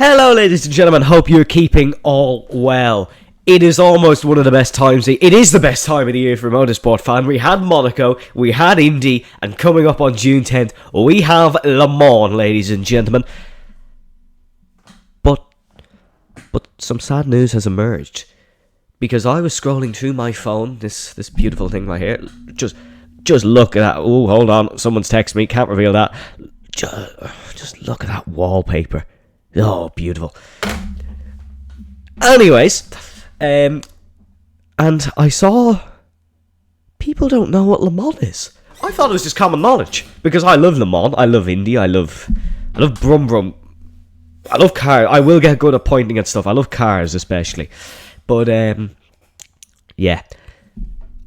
Hello, ladies and gentlemen. Hope you're keeping all well. It is almost one of the best times. It is the best time of the year for a motorsport fan. We had Monaco, we had Indy, and coming up on June 10th, we have Le Mans, ladies and gentlemen. But some sad news has emerged. Because I was scrolling through my phone, this beautiful thing right here. Just look at that. Oh, hold on. Someone's texted me. Can't reveal that. Just look at that wallpaper. Oh, beautiful. Anyways, and I saw people don't know what Le Mans is. I thought it was just common knowledge because I love Le Mans. I love Indy. I love Brum Brum. I love cars. I will get good at pointing at stuff. I love cars especially, but yeah,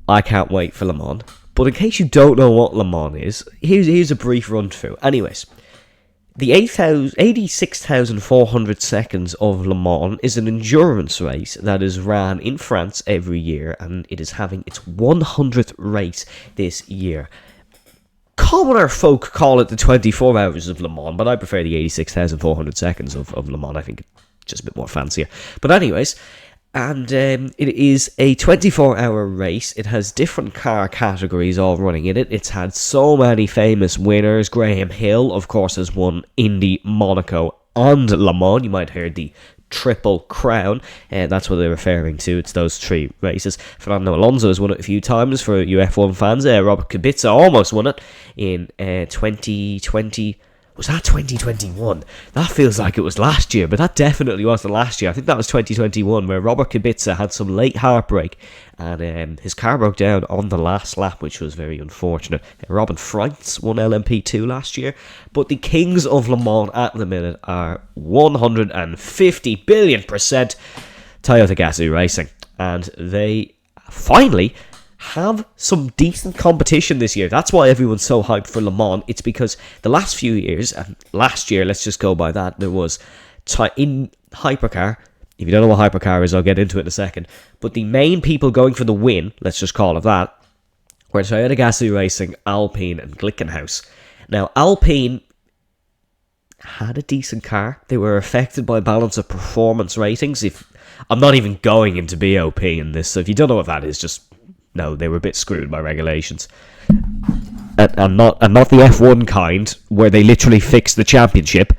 I can't wait for Le Mans. But in case you don't know what Le Mans is, here's a brief run through. Anyways. The 86,400 seconds of Le Mans is an endurance race that is ran in France every year, and it is having its 100th race this year. Commoner folk call it the 24 hours of Le Mans, but I prefer the 86,400 seconds of Le Mans. I think it's just a bit more fancier. But anyways, and it is a 24-hour race. It has different car categories all running in it. It's had so many famous winners. Graham Hill, of course, has won Indy, Monaco, and Le Mans. You might have heard the Triple Crown. That's what they're referring to. It's those three races. Fernando Alonso has won it a few times for you F1 fans. Robert Kubica almost won it in 2020. Was that 2021? That feels like it was last year, but that definitely wasn't last year. I think that was 2021, where Robert Kubica had some late heartbreak, and his car broke down on the last lap, which was very unfortunate. Robin Freitz won LMP2 last year, but the kings of Le Mans at the minute are 150 billion% Toyota Gazoo Racing, and they finally have some decent competition this year. That's why everyone's so hyped for Le Mans. It's because the last few years, and last year, let's just go by that, there was in Hypercar. If you don't know what Hypercar is, I'll get into it in a second. But the main people going for the win, let's just call it that, were Toyota Gazoo Racing, Alpine, and Glickenhaus. Now, Alpine had a decent car. They were affected by balance of performance ratings. I'm not even going into BOP in this, so if you don't know what that is, just no, they were a bit screwed by regulations. And not the F1 kind, where they literally fixed the championship.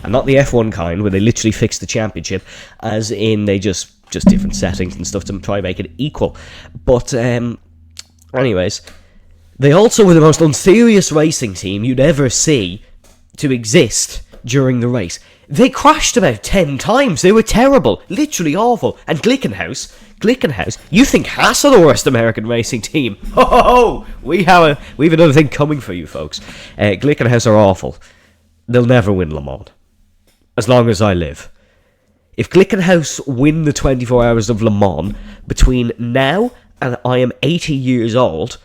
And not the F1 kind, where they literally fixed the championship, as in they just different settings and stuff to try and make it equal. But, anyways, they also were the most unserious racing team you'd ever see to exist during the race. They crashed about 10 times. They were terrible. Literally awful. And Glickenhaus, you think Haas are the worst American racing team? Ho ho ho! We have another thing coming for you folks. Glickenhaus are awful. They'll never win Le Mans. As long as I live. If Glickenhaus win the 24 hours of Le Mans between now and I am 80 years old,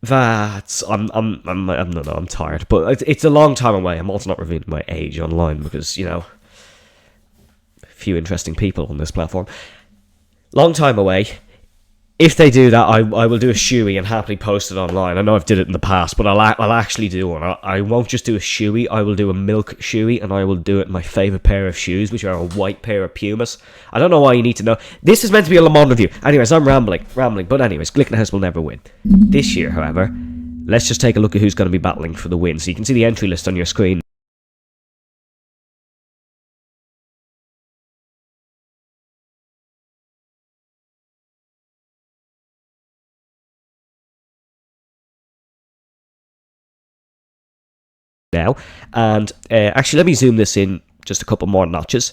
I'm tired, but it's a long time away. I'm also not revealing my age online because, a few interesting people on this platform. Long time away. If they do that, I will do a shoey and happily post it online. I know I've did it in the past, but I'll actually do one. I won't just do a shoey. I will do a milk shoey, and I will do it in my favourite pair of shoes, which are a white pair of Pumas. I don't know why you need to know. This is meant to be a Le Mans review. Anyways, I'm rambling. But anyways, Glickenhaus will never win. This year, however, let's just take a look at who's going to be battling for the win. So you can see the entry list on your screen. Now, and actually let me zoom this in just a couple more notches.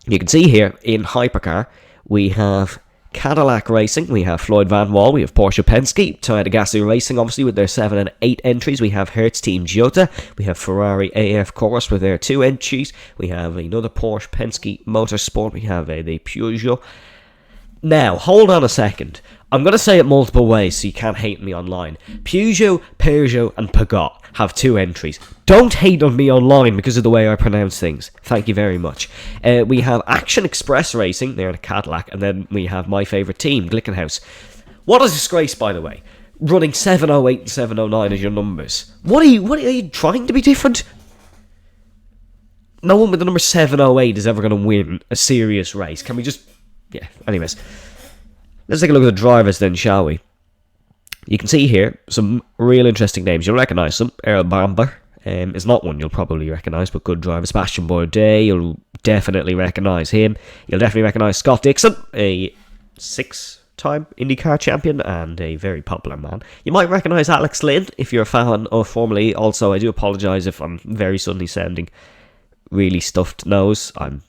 You can see here in Hypercar we have Cadillac Racing, we have Floyd Van Wall, we have Porsche Penske, Toyota Gazoo Racing obviously with their 7 and 8 entries, we have Hertz Team Jota, we have Ferrari AF Corse with their 2 entries, we have another Porsche Penske Motorsport, we have the Peugeot. Now, hold on a second. I'm going to say it multiple ways so you can't hate me online. Peugeot, and Peugeot have 2 entries. Don't hate on me online because of the way I pronounce things. Thank you very much. We have Action Express Racing, they're in a Cadillac, and then we have my favourite team, Glickenhaus. What a disgrace, by the way. Running 708 and 709 as your numbers. What are you trying to be different? No one with the number 708 is ever going to win a serious race. Can we just... Yeah, anyways. Let's take a look at the drivers then, shall we? You can see here some real interesting names. You'll recognise them. Earl Bamber is not one you'll probably recognise, but good driver. Sebastian Bourdais, you'll definitely recognise him. You'll definitely recognise Scott Dixon, a 6-time IndyCar champion and a very popular man. You might recognise Alex Lynn if you're a fan of Formula E. Also, I do apologise if I'm very suddenly sounding really stuffed nose. I'm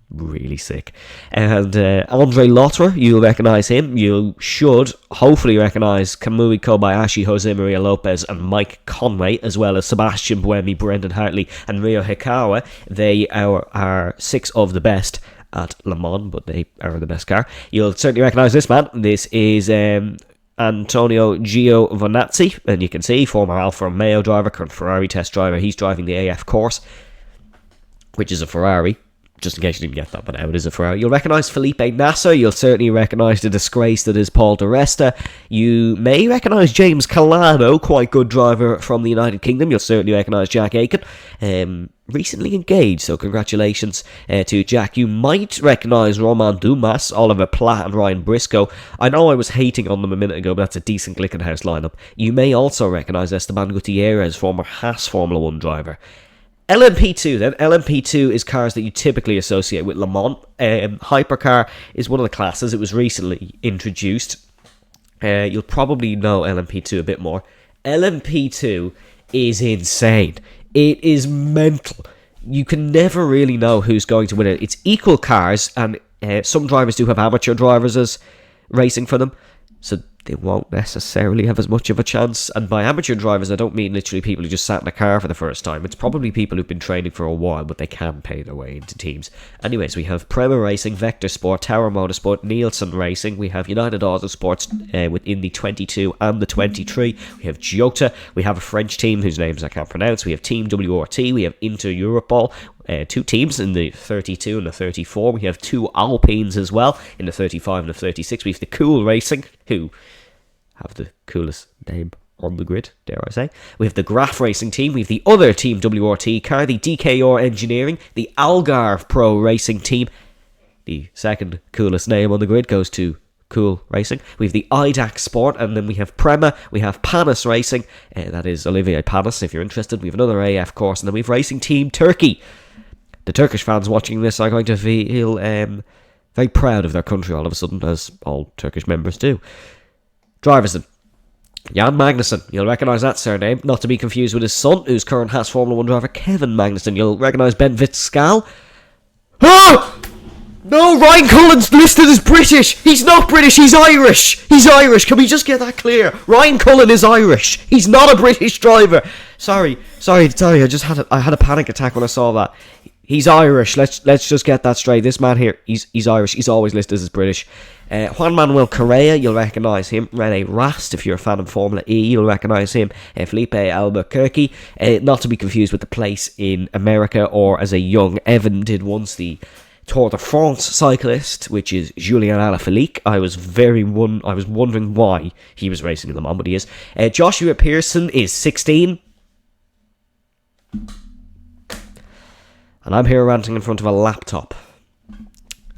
really sick. And Andre Lotterer, you'll recognise him. You should hopefully recognise Kamui Kobayashi, Jose Maria Lopez and Mike Conway, as well as Sebastian Buemi, Brendan Hartley and Ryo Hikawa. They are 6 of the best at Le Mans, but they are the best car. You'll certainly recognise this man. This is Antonio Giovinazzi, and you can see former Alfa Romeo driver, current Ferrari test driver. He's driving the AF course, which is a Ferrari. Just in case you didn't get that, but now it is a Ferrari. You'll recognise Felipe Nasser. You'll certainly recognise the disgrace that is Paul di Resta. You may recognise James Calado, quite good driver from the United Kingdom. You'll certainly recognise Jack Aiken, recently engaged, so congratulations to Jack. You might recognise Romain Dumas, Oliver Platt and Ryan Briscoe. I know I was hating on them a minute ago, but that's a decent Glickenhaus lineup. You may also recognise Esteban Gutierrez, former Haas Formula 1 driver. LMP2 then. LMP2 is cars that you typically associate with Le Mans. Hypercar is one of the classes. It was recently introduced. You'll probably know LMP2 a bit more. LMP2 is insane. It is mental. You can never really know who's going to win it. It's equal cars, and some drivers do have amateur drivers as racing for them, so they won't necessarily have as much of a chance. And by amateur drivers, I don't mean literally people who just sat in a car for the first time. It's probably people who've been training for a while, but they can pay their way into teams. Anyways, we have Prema Racing, Vector Sport, Tower Motorsport, Nielsen Racing. We have United Autosports within the 22 and the 23. We have Giota. We have a French team whose names I can't pronounce. We have Team WRT. We have Inter Europol. 2 teams in the 32 and the 34. We have 2 Alpines as well in the 35 and the 36. We have the Cool Racing, who have the coolest name on the grid, dare I say. We have the Graf Racing team. We have the other Team WRT car, the DKR Engineering, the Algarve Pro Racing team. The second coolest name on the grid goes to Cool Racing. We have the IDAC Sport, and then we have Prema. We have Panis Racing. That is Olivier Panis, if you're interested. We have another AF course, and then we have Racing Team Turkey. The Turkish fans watching this are going to feel very proud of their country all of a sudden, as all Turkish members do. Drivers then. Jan Magnussen, you'll recognise that surname, not to be confused with his son, who's current Haas Formula 1 driver, Kevin Magnussen. You'll recognise Ben Vitscal. Oh! No, Ryan Cullen's listed as British. He's not British, he's Irish. He's Irish, can we just get that clear? Ryan Cullen is Irish. He's not a British driver. Sorry, I just had a panic attack when I saw that. He's Irish. Let's just get that straight. This man here, he's Irish. He's always listed as British. Juan Manuel Correa, you'll recognise him. Rene Rast, if you're a fan of Formula E, you'll recognise him. Felipe Albuquerque, not to be confused with the place in America, or as a young Evan did once, the Tour de France cyclist, which is Julien Alaphilippe. I was wondering why he was racing in Le Mans, but he is. Joshua Pearson is 16. And I'm here ranting in front of a laptop.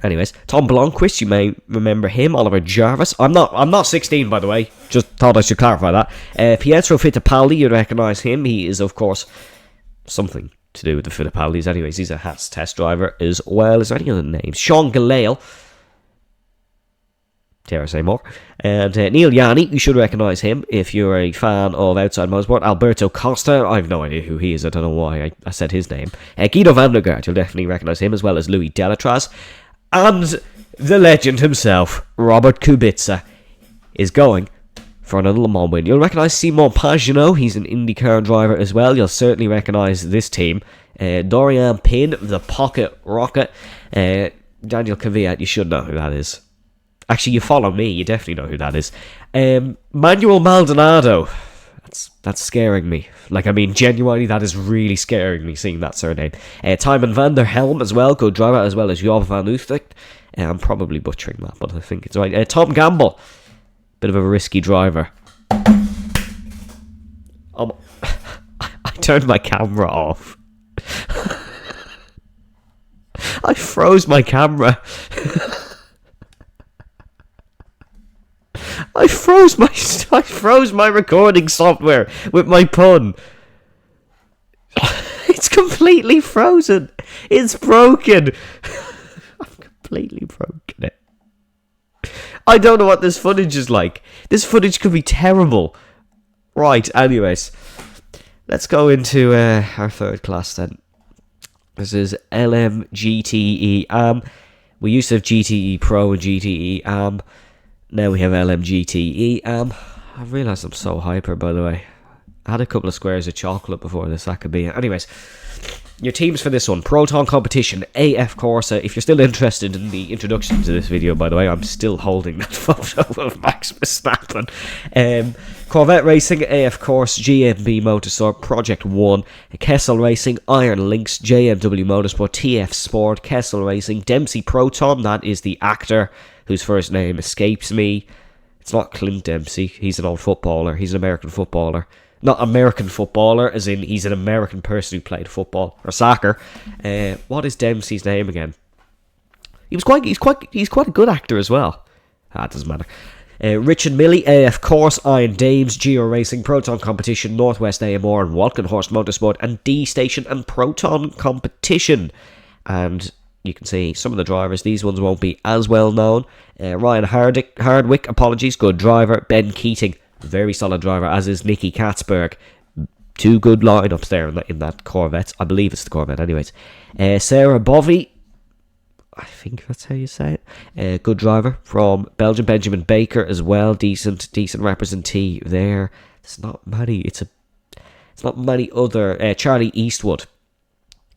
Anyways, Tom Blomqvist, you may remember him. Oliver Jarvis. I'm not 16, by the way. Just thought I should clarify that. Pietro Fittipaldi, you'd recognise him. He is, of course, something to do with the Fittipaldis. Anyways, he's a Haas test driver as well. Is there any other names? Sean Galale. Dare I say more. And Neil Yanni, you should recognise him if you're a fan of Outside Motorsport. Alberto Costa, I have no idea who he is. I don't know why I said his name. Guido van der Garde, you'll definitely recognise him, as well as Louis Delatraz. And the legend himself, Robert Kubica, is going for another Le Mans win. You'll recognise Simon Pagenaud. He's an IndyCar driver as well. You'll certainly recognise this team. Dorian Pin, the Pocket Rocket. Daniel Kvyat, you should know who that is. Actually, you follow me, you definitely know who that is. Manuel Maldonado. That's scaring me. Like, I mean, genuinely, that is really scaring me, seeing that surname. Timon van der Helm as well, good driver, as well as Job van Utrecht. I'm probably butchering that, but I think it's right. Tom Gamble, bit of a risky driver. I turned my camera off. I froze my camera. I froze my recording software with my pun. It's completely frozen. It's broken. I've completely broken it. I don't know what this footage is like. This footage could be terrible. Right, anyways. Let's go into our third class then. This is LMGTE AM. We used to have GTE Pro and GTE AM. Now we have LMGTE AM. I realised I'm so hyper, by the way. I had a couple of squares of chocolate before this, that could be it. Anyways, your teams for this one. Proton Competition, AF Corsa. If you're still interested in the introduction to this video, by the way, I'm still holding that photo of Max Verstappen. Corvette Racing, AF Corse, GMB Motorsport, Project 1, Kessel Racing, Iron Lynx, JMW Motorsport, TF Sport, Kessel Racing, Dempsey Proton, that is the actor whose first name escapes me. It's not Clint Dempsey, he's an old footballer, he's an American footballer. Not American footballer, as in he's an American person who played football or soccer. What is Dempsey's name again? He's quite a good actor as well. It doesn't matter. Richard Milley, AF Corse, Iron Dames, Geo Racing, Proton Competition, Northwest AMR and Walkenhorst Motorsport, and D Station and Proton Competition. And you can see some of the drivers. These ones won't be as well known. Ryan Hardwick, apologies, good driver. Ben Keating, very solid driver, as is Nicky Katzberg. Two good lineups there in that Corvette. I believe it's the Corvette, anyways. Sarah Bovey, I think that's how you say it. Good driver from Belgium. Benjamin Baker as well. Decent representee there. It's not many. It's not many other. Charlie Eastwood.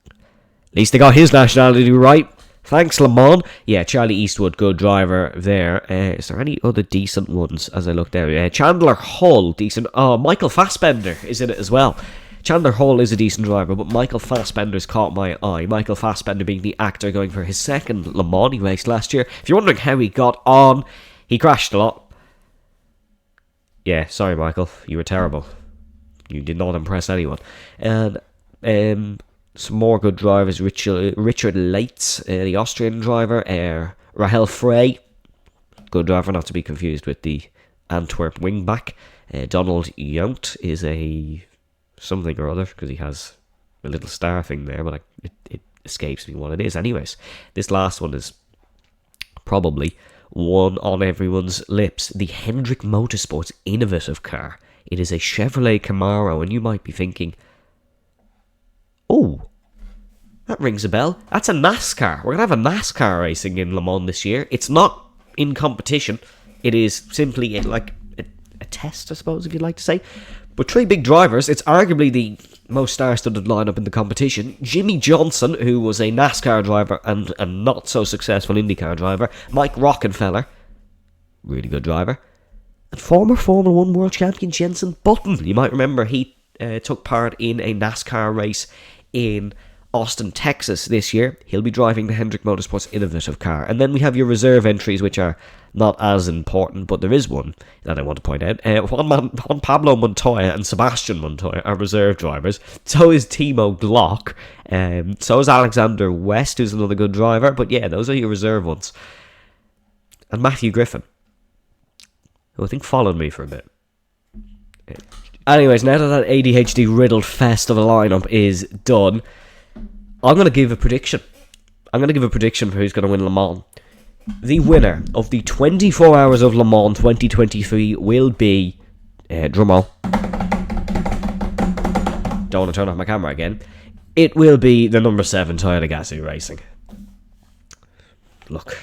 At least they got his nationality right. Thanks, Le Mans. Yeah, Charlie Eastwood, good driver there. Is there any other decent ones as I look down? Chandler Hull, decent. Oh, Michael Fassbender is in it as well. Chandler Hull is a decent driver, but Michael Fassbender's caught my eye. Michael Fassbender being the actor going for his second Le Mans he raced last year. If you're wondering how he got on, he crashed a lot. Yeah, sorry, Michael. You were terrible. You did not impress anyone. And some more good drivers. Richard Leitz, the Austrian driver. Rahel Frey, good driver, not to be confused with the Antwerp wingback. Donald Yount is a something or other, because he has a little star thing there, but it escapes me what it is. Anyways, this last one is probably one on everyone's lips. The Hendrick Motorsports innovative car. It is a Chevrolet Camaro, and you might be thinking, oh, that rings a bell. That's a NASCAR. We're going to have a NASCAR racing in Le Mans this year. It's not in competition. It is simply a test, I suppose, if you'd like to say. But three big drivers. It's arguably the most star-studded lineup in the competition. Jimmy Johnson, who was a NASCAR driver and a not-so-successful IndyCar driver. Mike Rockenfeller, really good driver. And former Formula 1 world champion Jenson Button. You might remember he took part in a NASCAR race in Austin, Texas this year. He'll be driving the Hendrick Motorsports innovative car. And then we have your reserve entries, which are not as important, but there is one that I want to point out. Juan Pablo Montoya and Sebastian Montoya are reserve drivers. So is Timo Glock. So is Alexander West, who's another good driver. But yeah, those are your reserve ones. And Matthew Griffin, who I think followed me for a bit. Anyways, now that ADHD-riddled fest of a lineup is done, I'm going to give a prediction. I'm going to give a prediction for who's going to win Le Mans. The winner of the 24 Hours of Le Mans 2023 will be... drumroll. Don't want to turn off my camera again. It will be the number 7 Toyota Gazoo Racing. Look,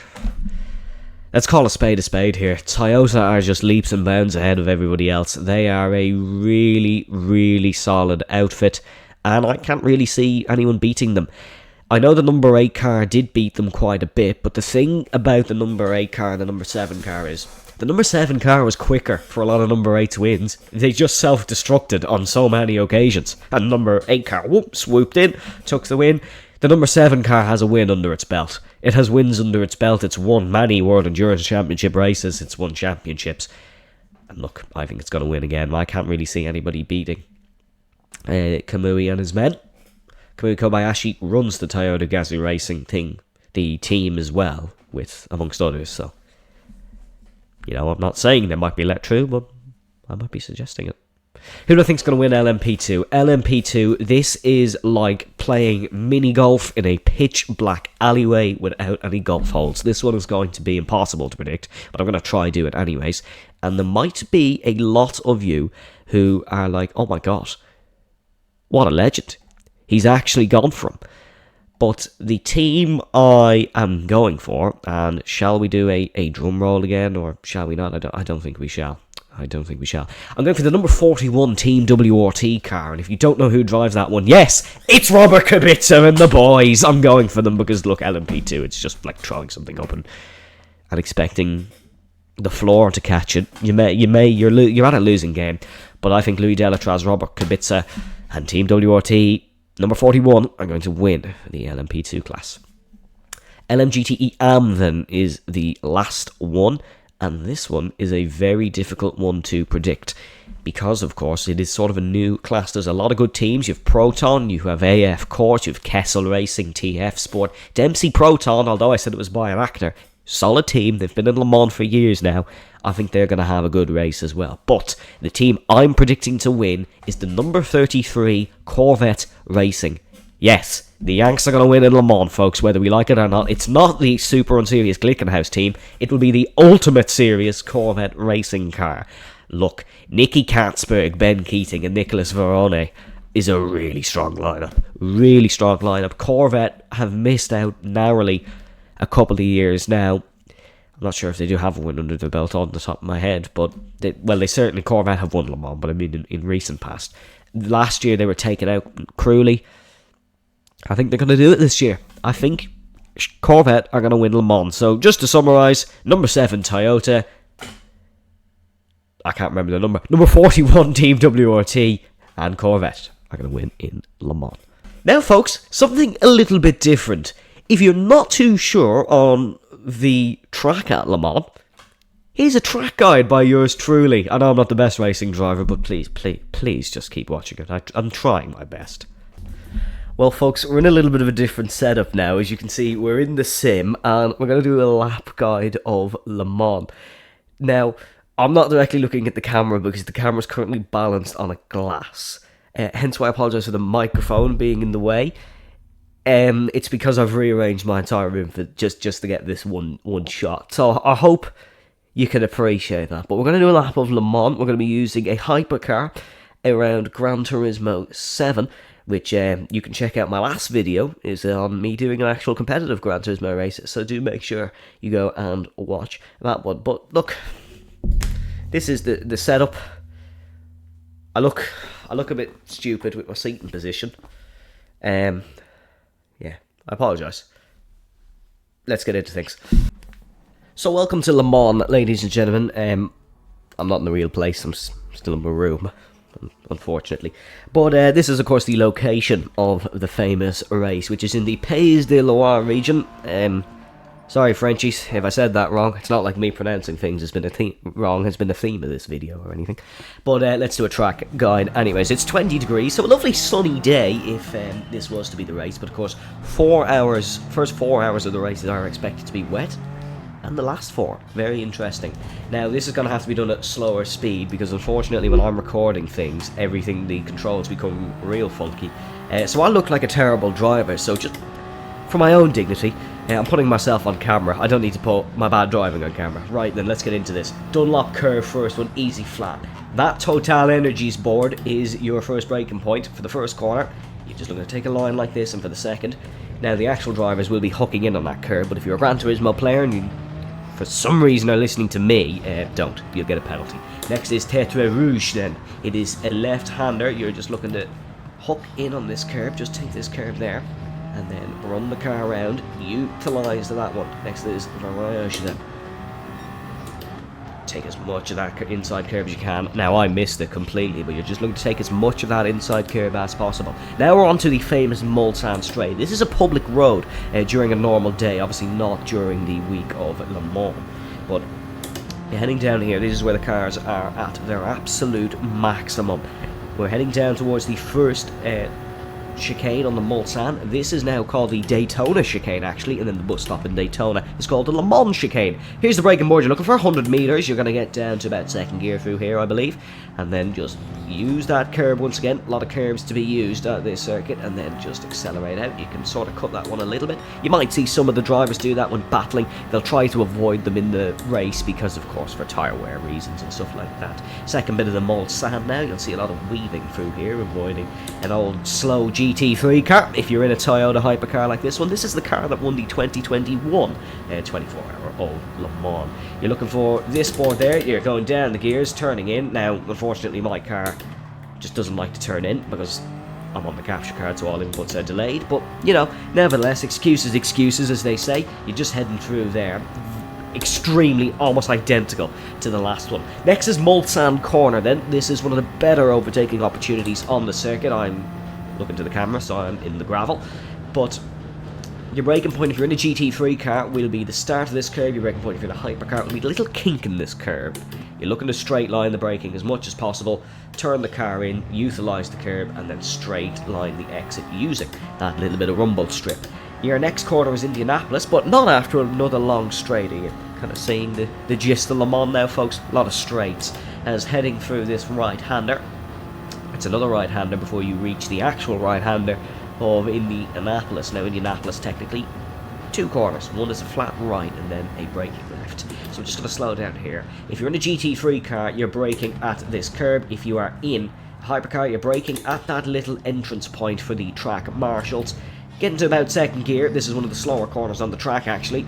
let's call a spade here. Toyota are just leaps and bounds ahead of everybody else. They are a really, really solid outfit, and I can't really see anyone beating them. I know the number 8 car did beat them quite a bit, but the thing about the number 8 car and the number 7 car is the number 7 car was quicker for a lot of number 8's wins. They just self-destructed on so many occasions. And number 8 car, swooped in, took the win. The number 7 car has a win under its belt. It has wins under its belt. It's won many World Endurance Championship races. It's won championships. And look, I think it's going to win again. I can't really see anybody beating Kamui and his men. Kamui Kobayashi runs the Toyota Gazoo Racing the team as well, with amongst others. So, you know, I'm not saying they might be let through, but I might be suggesting it. Who do I think's going to win LMP2? LMP2, this is like playing mini golf in a pitch black alleyway without any golf holes. This one is going to be impossible to predict, but I'm going to try do it anyways. And there might be a lot of you who are like, oh my god, what a legend he's actually gone from. But the team I am going for, and shall we do a drum roll again, or shall we not? I don't think we shall. I don't think we shall. I'm going for the number 41 Team WRT car, and if you don't know who drives that one, yes, it's Robert Kubica and the boys. I'm going for them because, look, LMP2, it's just like throwing something up and expecting the floor to catch it. You're at a losing game, but I think Louis Delatraz, Robert Kubica, and Team WRT number 41 are going to win the LMP2 class. LMGTE AM then is the last one, and this one is a very difficult one to predict because, of course, it is sort of a new class. There's a lot of good teams. You have Proton, you have AF Court, you have Kessel Racing, TF Sport, Dempsey Proton, although I said it was by an actor. Solid team. They've been in Le Mans for years now. I think they're going to have a good race as well. But the team I'm predicting to win is the number 33 Corvette Racing. Yes, the Yanks are going to win in Le Mans, folks, whether we like it or not. It's not the super unserious Glickenhaus team. It will be the ultimate serious Corvette racing car. Look, Nicky Katzberg, Ben Keating, and Nicholas Verone is a really strong lineup. Really strong lineup. Corvette have missed out narrowly a couple of years now. I'm not sure if they do have a win under the belt on the top of my head, but they certainly, Corvette have won Le Mans, but I mean in recent past. Last year they were taken out cruelly. I think they're going to do it this year. I think Corvette are going to win Le Mans. So just to summarise, number 7 Toyota, I can't remember the number, number 41 Team WRT, and Corvette are going to win in Le Mans. Now folks, something a little bit different. If you're not too sure on the track at Le Mans, here's a track guide by yours truly. I know I'm not the best racing driver, but please just keep watching it. I'm trying my best. Well, folks, we're in a little bit of a different setup now. As you can see, we're in the sim, and we're going to do a lap guide of Le Mans. Now, I'm not directly looking at the camera because the camera's currently balanced on a glass. Hence why I apologise for the microphone being in the way. It's because I've rearranged my entire room for just to get this one shot. So I hope you can appreciate that. But we're going to do a lap of Le Mans. We're going to be using a hypercar around Gran Turismo 7, which you can check out. My last video is on me doing an actual competitive Gran Turismo race, so do make sure you go and watch that one. But look, this is the setup. I look a bit stupid with my seating position. Yeah, I apologise. Let's get into things. So welcome to Le Mans, ladies and gentlemen. I'm not in the real place, I'm still in my room, unfortunately. But this is, of course, the location of the famous race, which is in the Pays de Loire region. Sorry, Frenchies, if I said that wrong. It's not like me pronouncing things has been has been the theme of this video or anything. But let's do a track guide. Anyways, it's 20 degrees, so a lovely sunny day if this was to be the race. But of course, first 4 hours of the race are expected to be wet. And the last 4, very interesting. Now, this is going to have to be done at slower speed because unfortunately when I'm recording things, the controls become real funky. So I look like a terrible driver, so just for my own dignity, I'm putting myself on camera. I don't need to put my bad driving on camera. Right then, let's get into this. Dunlop curve first one, easy flat. That Total Energies board is your first braking point for the first corner. You're just going to take a line like this, and for the second. Now, the actual drivers will be hooking in on that curve, but if you're a Gran Turismo player and you, for some reason, are listening to me, don't. You'll get a penalty. Next is Tête Rouge then. It is a left-hander. You're just looking to hook in on this curve. Just take this curve there. and then run the car around, utilise that one. Next is virage then. Take as much of that inside curve as you can. Now, I missed it completely, but you're just looking to take as much of that inside curve as possible. Now we're on to the famous Mulsanne Straight. This is a public road during a normal day, obviously not during the week of Le Mans. But you're heading down here. This is where the cars are at their absolute maximum. We're heading down towards the first chicane on the Mulsanne. This is now called the Daytona chicane, actually, and then the bus stop in Daytona is called the Le Mans chicane. Here's the braking board. You're looking for 100 meters. You're going to get down to about second gear through here, I believe, and then just use that curb once again. A lot of curbs to be used at this circuit, and then just accelerate out. You can sort of cut that one a little bit. You might see some of the drivers do that when battling. They'll try to avoid them in the race because, of course, for tyre wear reasons and stuff like that. Second bit of the Mulsanne now. You'll see a lot of weaving through here, avoiding an old slow GT3 car. If you're in a Toyota hypercar like this one, this is the car that won the 2021 24-hour-old Le Mans. You're looking for this board there. You're going down the gears, turning in. Now, unfortunately, my car just doesn't like to turn in because I'm on the capture card, so all inputs are delayed. But, you know, nevertheless, excuses, as they say. You're just heading through there. Extremely, almost identical to the last one. Next is Mulsanne Corner then. This is one of the better overtaking opportunities on the circuit. I'm looking to the camera, so I'm in the gravel. But your braking point, if you're in a GT3 car, will be the start of this curve. Your braking point, if you're in a hypercar, will be the little kink in this curve. You're looking to straight line the braking as much as possible, turn the car in, utilise the curb, and then straight line the exit using that little bit of rumble strip. Your next corner is Indianapolis, but not after another long straight. You're kind of seeing the gist of Le Mans now, folks. A lot of straights. As heading through this right-hander, it's another right-hander before you reach the actual right-hander of Indianapolis. Now, Indianapolis, technically, two corners. One is a flat right and then a braking left. So I'm just going to slow down here. If you're in a GT3 car, you're braking at this curb. If you are in a hypercar, you're braking at that little entrance point for the track marshals. Getting to about second gear, this is one of the slower corners on the track, actually.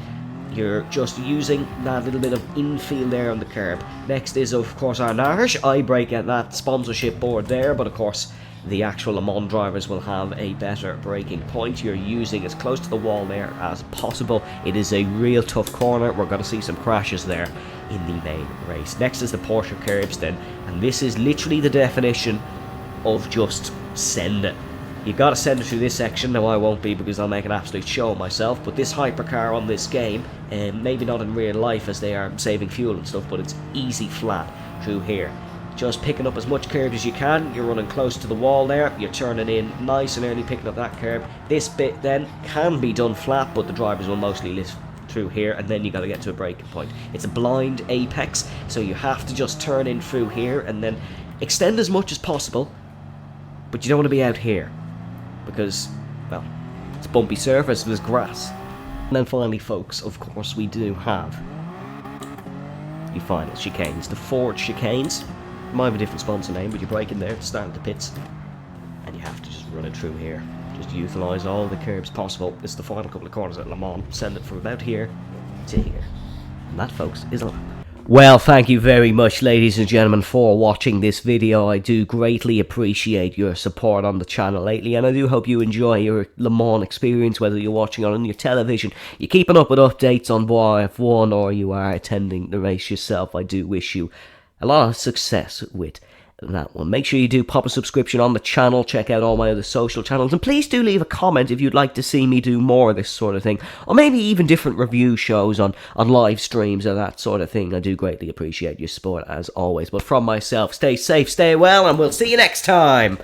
You're just using that little bit of infield there on the curb. Next is, of course, our Narge. I brake at that sponsorship board there, but of course, the actual Le Mans drivers will have a better braking point. You're using as close to the wall there as possible. It is a real tough corner. We're going to see some crashes there in the main race. Next is the Porsche curbs then, and this is literally the definition of just send it. You've got to send it through this section. Now I won't be because I'll make an absolute show of myself, but this hypercar on this game, maybe not in real life as they are saving fuel and stuff, but it's easy flat through here. Just picking up as much curb as you can. You're running close to the wall there. You're turning in nice and early, picking up that curb. This bit then can be done flat, but the drivers will mostly lift through here, and then you got to get to a braking point. It's a blind apex, so you have to just turn in through here and then extend as much as possible, but you don't want to be out here because, well, it's bumpy surface, there's grass. And then finally, folks, of course, we do have the final chicanes, the Ford chicanes. Might have a different sponsor name, but you break in there to start at the pits, and you have to just run it through here. Just utilise all the curbs possible. This is the final couple of corners at Le Mans. Send it from about here to here. And that, folks, is a lap. Well, thank you very much, ladies and gentlemen, for watching this video. I do greatly appreciate your support on the channel lately, and I do hope you enjoy your Le Mans experience, whether you're watching on your television, you're keeping up with updates on F1, or you are attending the race yourself. I do wish you a lot of success with that one. Make sure you do pop a subscription on the channel, check out all my other social channels, and please do leave a comment if you'd like to see me do more of this sort of thing, or maybe even different review shows on live streams or that sort of thing. I do greatly appreciate your support as always. But from myself, stay safe, stay well, and we'll see you next time.